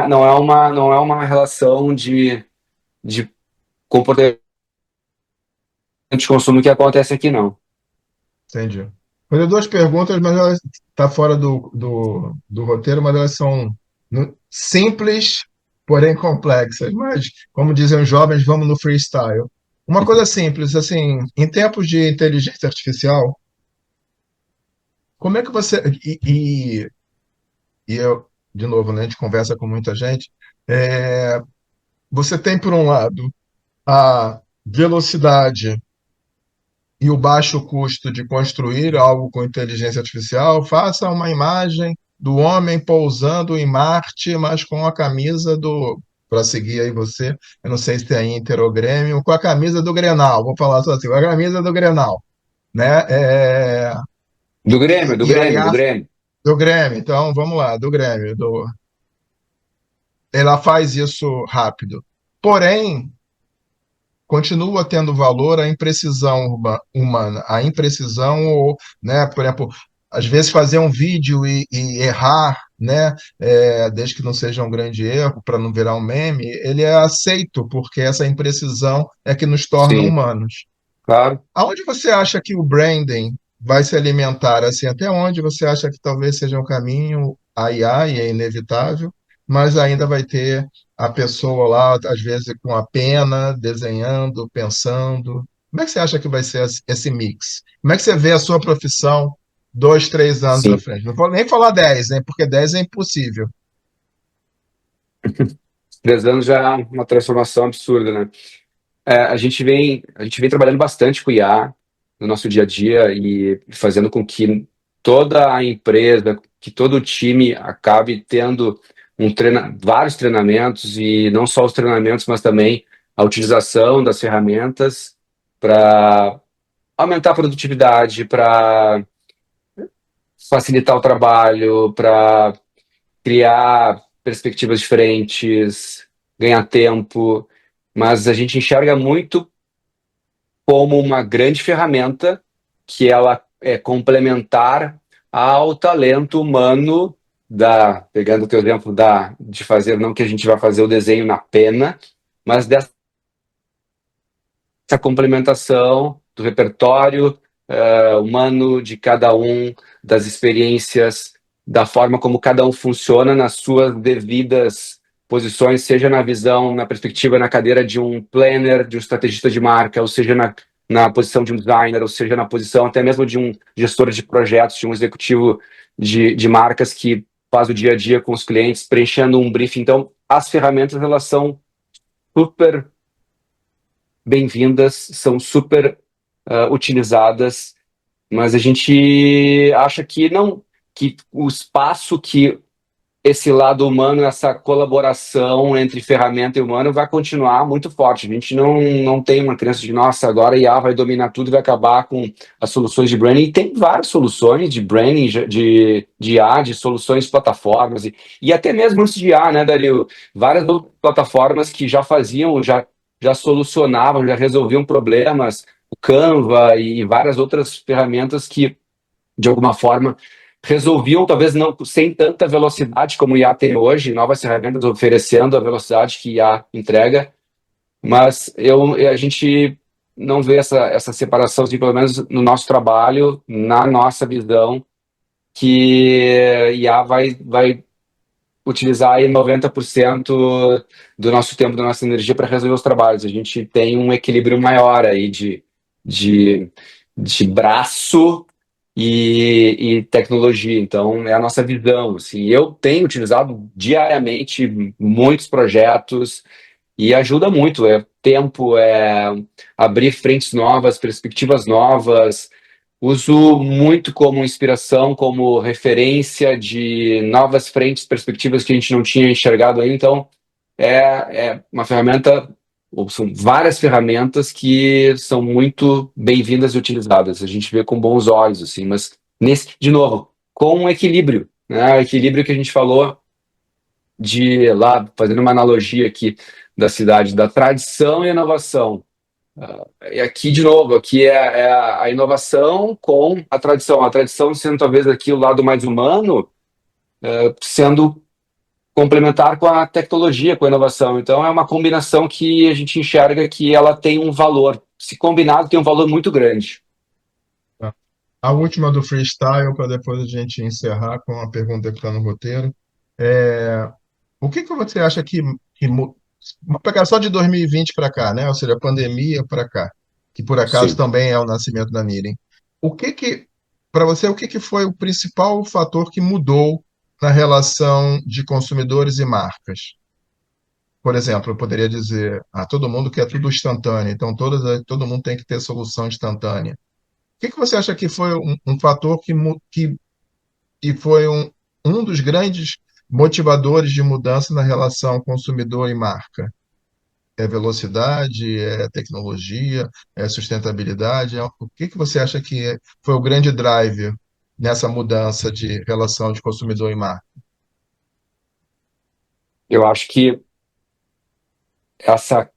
não é uma relação de comportamento de consumo que acontece aqui, não. Entendi. Vou fazer duas perguntas, mas elas tá fora do roteiro, mas elas são simples, porém complexas. Mas, como dizem os jovens, vamos no freestyle. Uma coisa simples, assim, em tempos de inteligência artificial, como é que você. E eu, de novo, né, a gente conversa com muita gente. Você tem, por um lado, a velocidade e o baixo custo de construir algo com inteligência artificial, faça uma imagem do homem pousando em Marte, mas com a camisa do. Para seguir aí você, eu não sei se tem aí Inter ou Grêmio, com a camisa do Grenal, vou falar só assim, com a camisa do Grenal, né? Do Grêmio, do E aí Grêmio, do Grêmio. do Grêmio, então vamos lá, do Grêmio, ela faz isso rápido. Porém, continua tendo valor a imprecisão humana, a imprecisão, ou, né, por exemplo, às vezes fazer um vídeo e errar, né, desde que não seja um grande erro, para não virar um meme, ele é aceito, porque essa imprecisão é que nos torna Sim. humanos. claro. Aonde você acha que o branding vai se alimentar? Assim, até onde você acha que talvez seja um caminho a IA, e é inevitável, mas ainda vai ter a pessoa lá, às vezes com a pena, desenhando, pensando. Como é que você acha que vai ser esse mix? Como é que você vê a sua profissão 2, 3 anos à Sim. frente? Não vou nem falar 10, né? Porque 10 é impossível. 3 anos já é uma transformação absurda, né? A gente vem trabalhando bastante com IA no nosso dia a dia e fazendo com que toda a empresa, que todo o time acabe tendo vários treinamentos e não só os treinamentos, mas também a utilização das ferramentas para aumentar a produtividade, para facilitar o trabalho, para criar perspectivas diferentes, ganhar tempo, mas a gente enxerga muito como uma grande ferramenta que ela é complementar ao talento humano pegando o teu exemplo de fazer, não que a gente vai fazer o desenho na pena, mas dessa complementação do repertório humano de cada um, das experiências, da forma como cada um funciona nas suas devidas posições, seja na visão, na perspectiva, na cadeira de um planner, de um estrategista de marca, ou seja, na posição de um designer, ou seja, na posição até mesmo de um gestor de projetos, de um executivo de marcas que faz o dia a dia com os clientes, preenchendo um briefing. Então, as ferramentas, elas são super bem-vindas, são super utilizadas, mas a gente acha que não, que o espaço que esse lado humano, essa colaboração entre ferramenta e humano vai continuar muito forte. A gente não tem uma crença de, nossa, agora a IA vai dominar tudo e vai acabar com as soluções de branding. E tem várias soluções de branding, de IA, de soluções plataformas, e até mesmo antes de IA, né, Dario? Várias plataformas que já faziam, já solucionavam, já resolviam problemas, o Canva e várias outras ferramentas que, de alguma forma, resolviam, talvez não sem tanta velocidade como o IA tem hoje, novas ferramentas oferecendo a velocidade que IA entrega, mas a gente não vê essa separação, assim, pelo menos no nosso trabalho, na nossa visão, que IA vai utilizar aí 90% do nosso tempo, da nossa energia para resolver os trabalhos. A gente tem um equilíbrio maior aí de, de braço e tecnologia. Então, é a nossa visão. Assim, eu tenho utilizado diariamente muitos projetos e ajuda muito. É tempo, é abrir frentes novas, perspectivas novas. Uso muito como inspiração, como referência de novas frentes, perspectivas que a gente não tinha enxergado ainda. Então, é uma ferramenta, ou são várias ferramentas que são muito bem-vindas e utilizadas. A gente vê com bons olhos, assim, mas, de novo, com um equilíbrio, né? O equilíbrio que a gente falou de lá, fazendo uma analogia aqui da cidade, da tradição e inovação. E aqui, de novo, aqui é a inovação com a tradição sendo talvez aqui o lado mais humano, sendo complementar com a tecnologia, com a inovação. Então, é uma combinação que a gente enxerga que ela tem um valor. Se combinado, tem um valor muito grande. Tá? A última do freestyle, para depois a gente encerrar com uma pergunta que está no roteiro. É, o que que você acha vamos pegar só de 2020 para cá, né? Ou seja, a pandemia para cá, que por acaso Sim. também é o nascimento da Miriam. Para você, o que que foi o principal fator que mudou na relação de consumidores e marcas? Por exemplo, eu poderia dizer, todo mundo quer tudo instantâneo, então todo mundo tem que ter solução instantânea. O que que você acha que foi um fator que foi um dos grandes motivadores de mudança na relação consumidor e marca? É velocidade, é tecnologia, é sustentabilidade? O que que você acha que foi o grande driver nessa mudança de relação de consumidor e marca? Eu acho que essa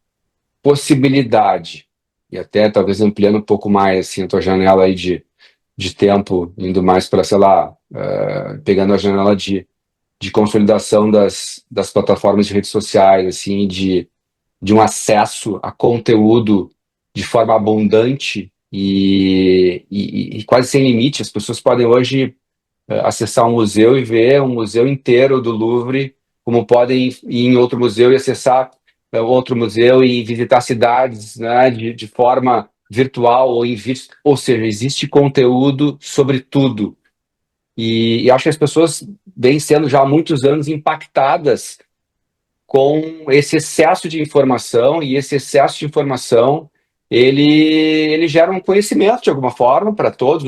possibilidade, e até talvez ampliando um pouco mais assim, a tua janela aí de tempo, indo mais para, sei lá, pegando a janela de consolidação das plataformas de redes sociais, assim, de um acesso a conteúdo de forma abundante e quase sem limite. As pessoas podem hoje acessar um museu e ver um museu inteiro do Louvre, como podem ir em outro museu e acessar outro museu e visitar cidades, né, de forma virtual ou em vídeo. Ou seja, existe conteúdo sobre tudo. E acho que as pessoas vêm sendo já há muitos anos impactadas com esse excesso de informação, e esse excesso de informação ele gera um conhecimento de alguma forma para todos.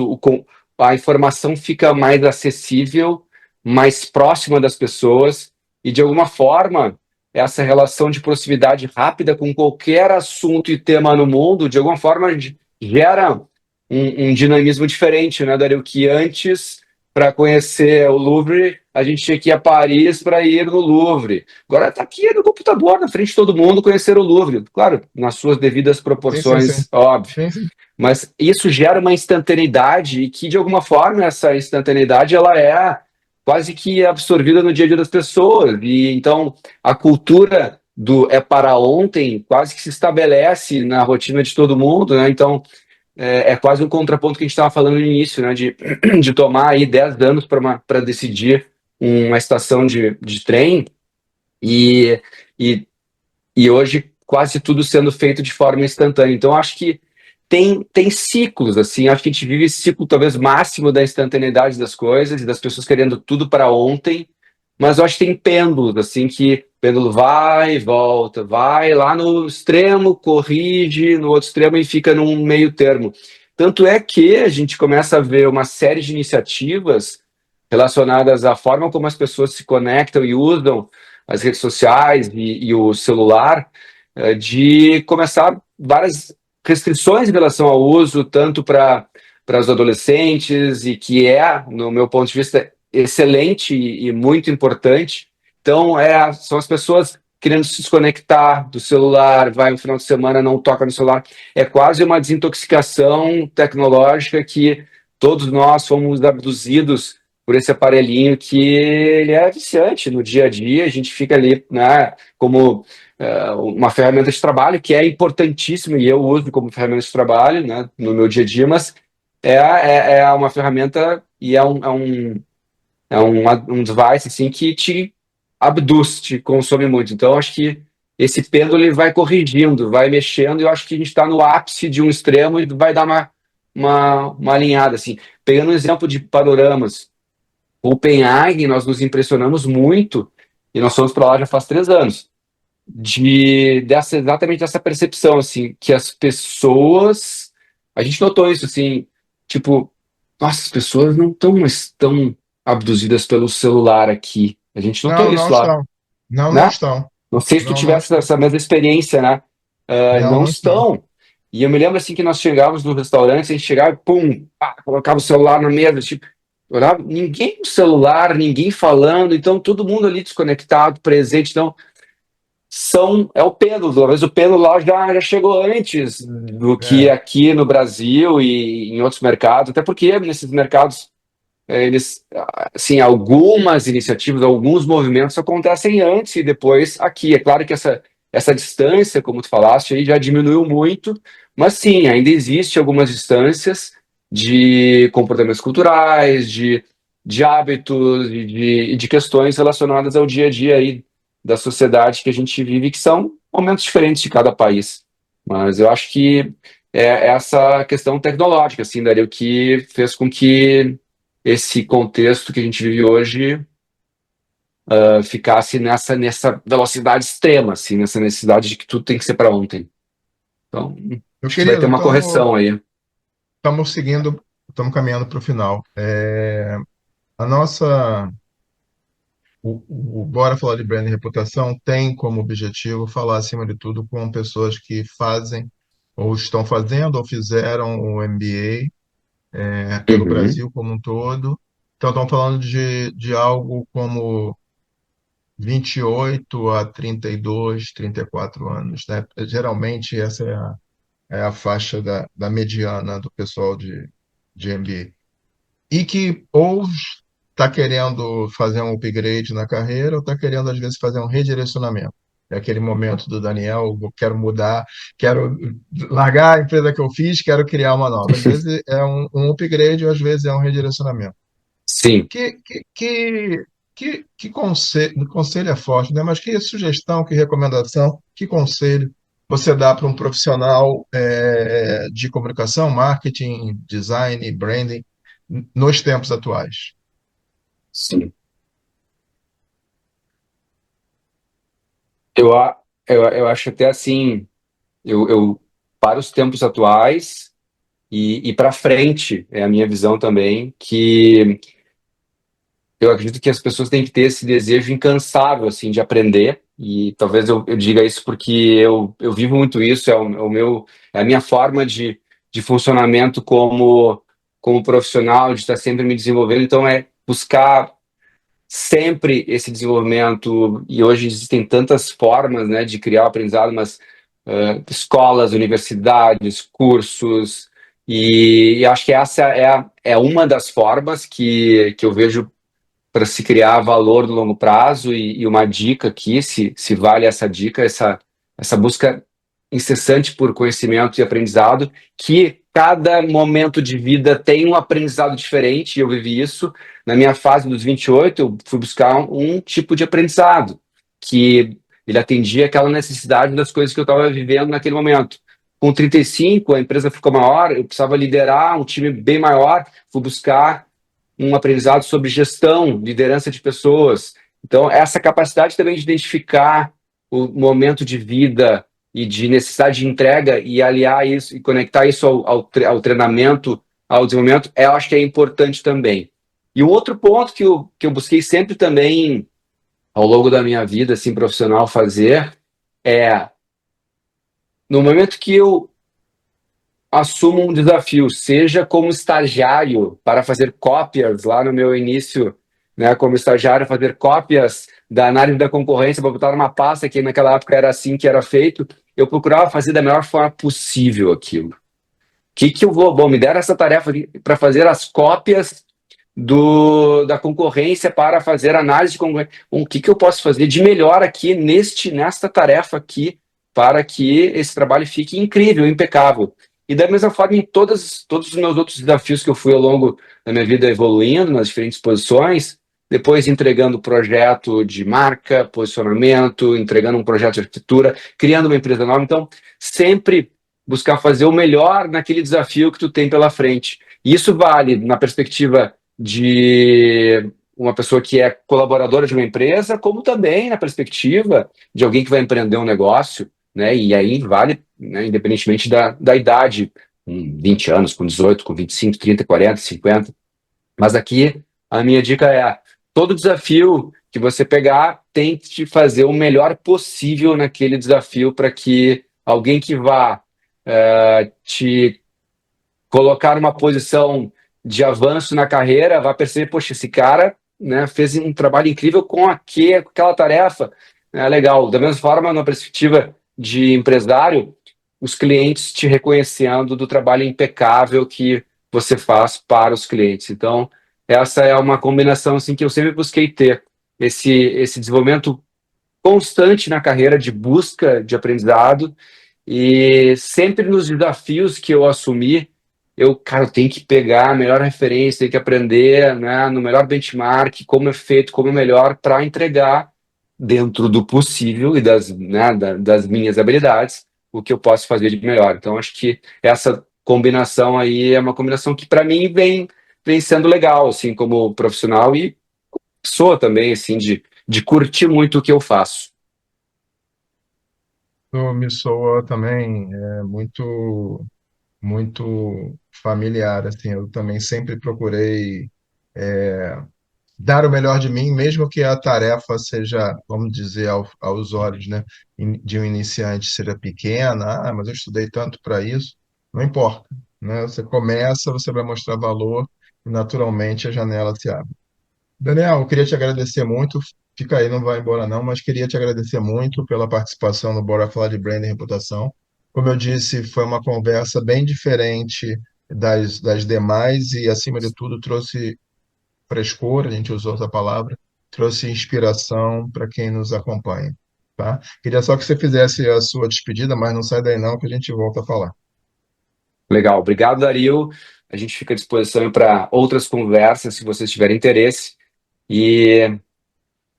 A informação fica mais acessível, mais próxima das pessoas, e de alguma forma essa relação de proximidade rápida com qualquer assunto e tema no mundo, de alguma forma gera um dinamismo diferente, né, Dario? Que antes, para conhecer o Louvre, a gente tinha que ir a Paris para ir no Louvre. Agora está aqui no computador, na frente de todo mundo, conhecer o Louvre. Claro, nas suas devidas Sim, sim, sim. proporções, óbvio. Sim, sim. Mas isso gera uma instantaneidade e que, de alguma forma, essa instantaneidade ela é quase que absorvida no dia a dia das pessoas. E então a cultura do é para ontem quase que se estabelece na rotina de todo mundo, né? Então é quase um contraponto que a gente estava falando no início, né? De tomar aí 10 anos para decidir uma estação de trem e, e, e hoje quase tudo sendo feito de forma instantânea. Então, acho que tem ciclos, assim, acho que a gente vive esse ciclo talvez máximo da instantaneidade das coisas e das pessoas querendo tudo para ontem, mas eu acho que tem pêndulos, assim, que o pêndulo vai e volta, vai lá no extremo, corrige, no outro extremo e fica num meio termo. Tanto é que a gente começa a ver uma série de iniciativas relacionadas à forma como as pessoas se conectam e usam as redes sociais e o celular, de começar várias restrições em relação ao uso, tanto para os adolescentes, e que é, no meu ponto de vista, excelente e muito importante. Então, são as pessoas querendo se desconectar do celular, vai um final de semana, não toca no celular. É quase uma desintoxicação tecnológica que todos nós fomos abduzidos por esse aparelhinho que ele é viciante no dia a dia, a gente fica ali, né, como uma ferramenta de trabalho que é importantíssima e eu uso como ferramenta de trabalho, né, no meu dia a dia, mas é uma ferramenta e um device assim, que te abduz, te consome muito. Então, acho que esse pêndulo ele vai corrigindo, vai mexendo, e eu acho que a gente está no ápice de um extremo e vai dar uma alinhada. Assim. Pegando um exemplo de panoramas, Copenhague, nós nos impressionamos muito, e nós fomos para lá já faz 3 anos, exatamente dessa percepção, assim, que as pessoas, a gente notou isso, assim, tipo, nossa, as pessoas não estão mais tão abduzidas pelo celular aqui. A gente notou Não, não isso lá, estão. Não, não né? estão. Não sei se tu Não, não tivesse estão. essa mesma experiência, né? Não, Não não estão. estão. E eu me lembro assim que nós chegávamos no restaurante, a gente chegava e pum, pá, colocava o celular na mesa, tipo, olhava, ninguém com celular, ninguém falando, então todo mundo ali desconectado, presente. Então, é o pêndulo, talvez o pêndulo lá já chegou antes do que É, aqui no Brasil e em outros mercados, até porque nesses mercados eles, assim, algumas iniciativas, alguns movimentos acontecem antes e depois aqui. É claro que essa distância, como tu falaste, aí já diminuiu muito, mas sim, ainda existe algumas distâncias de comportamentos culturais, de hábitos e de questões relacionadas ao dia a dia aí da sociedade que a gente vive, que são momentos diferentes de cada país. Mas eu acho que é essa questão tecnológica, assim, Daria, o que fez com que esse contexto que a gente vive hoje ficasse nessa velocidade extrema, assim, nessa necessidade de que tudo tem que ser para ontem. Então, meu acho que vai ter querido, uma correção aí. estamos seguindo, estamos caminhando para o final. A nossa, o Bora Falar de Brand e Reputação tem como objetivo falar, acima de tudo, com pessoas que fazem, ou estão fazendo, ou fizeram o MBA, pelo Uhum, Brasil como um todo. Então, estamos falando de algo como 28 a 32, 34 anos, né? Geralmente, essa é a faixa da mediana do pessoal de MBA. E que ou está querendo fazer um upgrade na carreira, ou está querendo, às vezes, fazer um redirecionamento. É aquele momento do Daniel, eu quero mudar, quero largar a empresa que eu fiz, quero criar uma nova. Às vezes é um upgrade, ou às vezes é um redirecionamento. Sim, Que conselho, conselho é forte, né? Mas que sugestão, que recomendação, que conselho você dá para um profissional de comunicação, marketing, design, branding, nos tempos atuais? sim. Eu, eu acho até assim, para os tempos atuais e para frente, é a minha visão também, que eu acredito que as pessoas têm que ter esse desejo incansável, assim, de aprender, e talvez eu diga isso porque eu vivo muito isso, é o meu, é a minha forma de funcionamento como profissional, de estar sempre me desenvolvendo, então é buscar sempre esse desenvolvimento, e hoje existem tantas formas, né, de criar o aprendizado, mas escolas, universidades, cursos, e acho que essa é uma das formas que eu vejo para se criar valor no longo prazo, e uma dica aqui, se vale essa dica, essa busca incessante por conhecimento e aprendizado, que cada momento de vida tem um aprendizado diferente, e eu vivi isso. Na minha fase dos 28, eu fui buscar um tipo de aprendizado, que ele atendia aquela necessidade das coisas que eu estava vivendo naquele momento. Com 35, a empresa ficou maior, eu precisava liderar um time bem maior, fui buscar um aprendizado sobre gestão, liderança de pessoas. Então, essa capacidade também de identificar o momento de vida e de necessidade de entrega e aliar isso e conectar isso ao treinamento, ao desenvolvimento, eu acho que é importante também. E o outro ponto que eu busquei sempre também ao longo da minha vida assim profissional fazer é no momento que eu assumo um desafio, seja como estagiário para fazer cópias lá no meu início, né, como estagiário fazer cópias da análise da concorrência para botar numa pasta que naquela época era assim que era feito, eu procurava fazer da melhor forma possível aquilo. O que eu vou, bom, me deram essa tarefa para fazer as cópias da concorrência para fazer análise de concorrência. O que eu posso fazer de melhor aqui nesta tarefa aqui para que esse trabalho fique incrível, impecável. E da mesma forma em todos os meus outros desafios que eu fui ao longo da minha vida evoluindo nas diferentes posições, depois entregando projeto de marca, posicionamento, entregando um projeto de arquitetura, criando uma empresa nova. Então, sempre buscar fazer o melhor naquele desafio que tu tem pela frente. E isso vale na perspectiva de uma pessoa que é colaboradora de uma empresa, como também na perspectiva de alguém que vai empreender um negócio, né? E aí vale, né, independentemente da idade, com 20 anos, com 18, com 25, 30, 40, 50. Mas aqui a minha dica é: todo desafio que você pegar, tente fazer o melhor possível naquele desafio para que alguém que vá te colocar numa posição de avanço na carreira, vai perceber, poxa, esse cara, né, fez um trabalho incrível com aquela tarefa, é legal. Da mesma forma, na perspectiva de empresário, os clientes te reconhecendo do trabalho impecável que você faz para os clientes. Então, essa é uma combinação assim que eu sempre busquei ter, esse desenvolvimento constante na carreira de busca de aprendizado, e sempre nos desafios que eu assumi, cara, eu tenho que pegar a melhor referência, tenho que aprender, né, no melhor benchmark, como é feito, como é melhor, para entregar dentro do possível e das minhas habilidades, o que eu posso fazer de melhor. Então, acho que essa combinação aí é uma combinação que, para mim, vem sendo legal, assim, como profissional, e sou também, assim, de curtir muito o que eu faço. Isso me soa também muito familiar, assim, eu também sempre procurei dar o melhor de mim, mesmo que a tarefa seja, vamos dizer, aos olhos, né, de um iniciante seja pequena, mas eu estudei tanto para isso, não importa, né? Você começa, você vai mostrar valor e naturalmente a janela se abre. Daniel, eu queria te agradecer muito. Fica aí, não vai embora não, mas queria te agradecer muito pela participação no Bora Falar de Branding e Reputação. Como eu disse, foi uma conversa bem diferente das demais e, acima de tudo, trouxe frescor, a gente usou essa palavra, trouxe inspiração para quem nos acompanha. tá? Queria só que você fizesse a sua despedida, mas não sai daí não, que a gente volta a falar. Legal, obrigado, Dario. A gente fica à disposição para outras conversas, se vocês tiverem interesse. E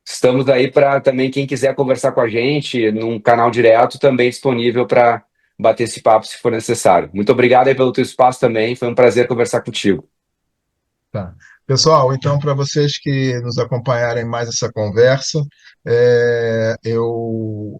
estamos aí para também quem quiser conversar com a gente num canal direto, também disponível para bater esse papo se for necessário. Muito obrigado aí pelo teu espaço também. Foi um prazer conversar contigo. Tá. Pessoal, então, para vocês que nos acompanharem mais essa conversa, eu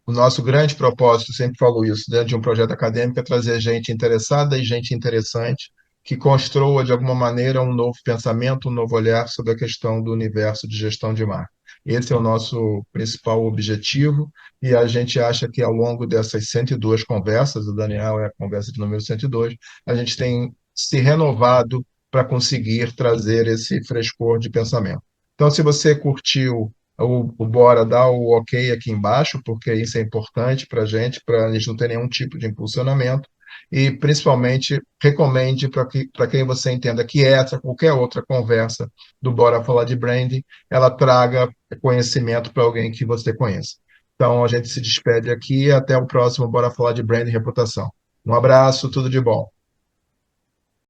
o nosso grande propósito, sempre falo isso, dentro de um projeto acadêmico, é trazer gente interessada e gente interessante que construa, de alguma maneira, um novo pensamento, um novo olhar sobre a questão do universo de gestão de marca. Esse é o nosso principal objetivo e a gente acha que ao longo dessas 102 conversas, o Daniel é a conversa de número 102, a gente tem se renovado para conseguir trazer esse frescor de pensamento. Então, se você curtiu o Bora dá o ok aqui embaixo, porque isso é importante para a gente não ter nenhum tipo de impulsionamento. E, principalmente, recomende para quem você entenda que essa, qualquer outra conversa do Bora Falar de Branding, ela traga conhecimento para alguém que você conheça. Então, a gente se despede aqui e até o próximo Bora Falar de Branding e Reputação. Um abraço, tudo de bom.